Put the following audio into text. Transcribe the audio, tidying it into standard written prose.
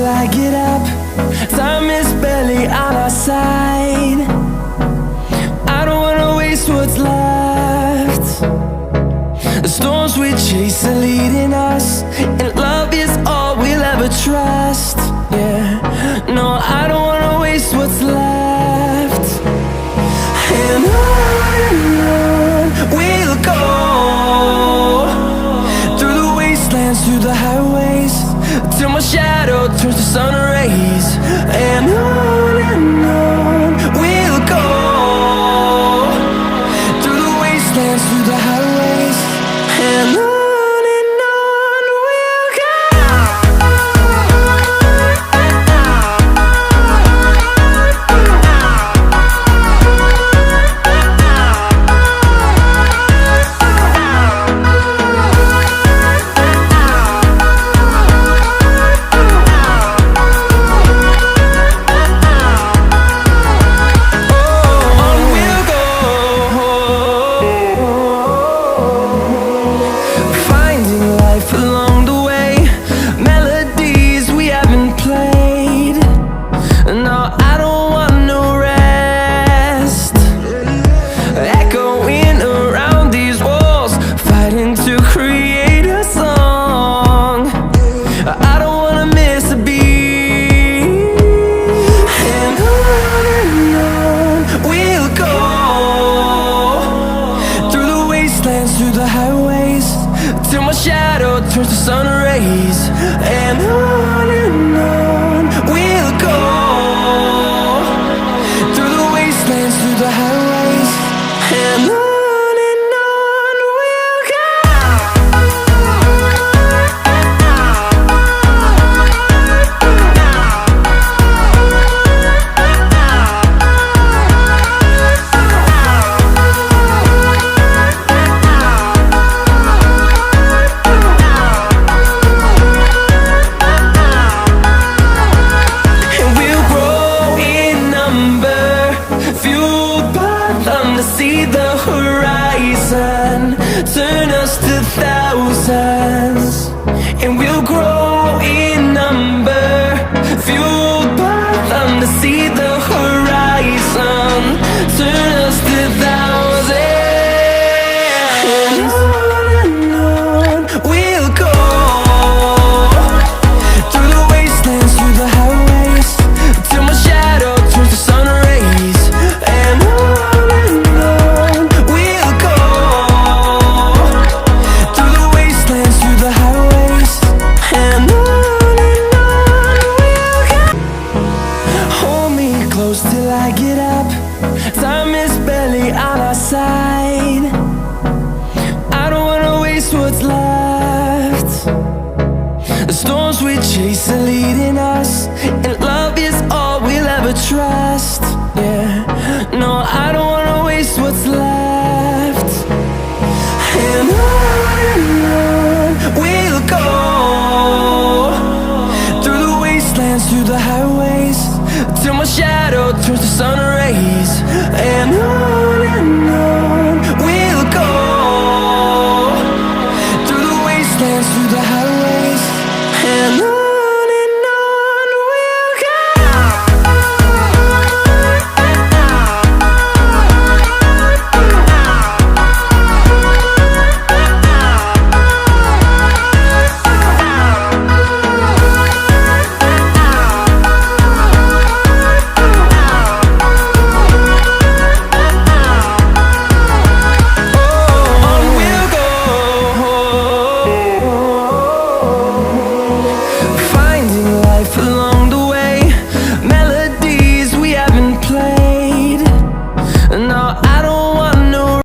till I get up. Time is barely on our side. I don't wanna waste what's left. The storms we chase are leading us, and love is all we'll ever trust. Yeah, no, I don't wanna waste what's left. And on we'll go, through the wastelands, through the highways, till my shadow turns to sun rays. And on we'll go, through the wastelands, through the highways, and on we'll go. Through the highways, till my shadow turns to sun rays. And on we'll go, through the wastelands, through the highways, and on we'll go. See the horizon turn us to thousands, and we'll grow in number, fueled by them. To see the horizon turn us to thousands, and on we'll go, through the wastelands, through the highways, till my shadow turns to sun rays. And till I get up, time is barely on our side. I don't wanna waste what's left. The storms we chase are leading us, and love is all we'll ever trust. Yeah, no, I don't wanna waste what's left. And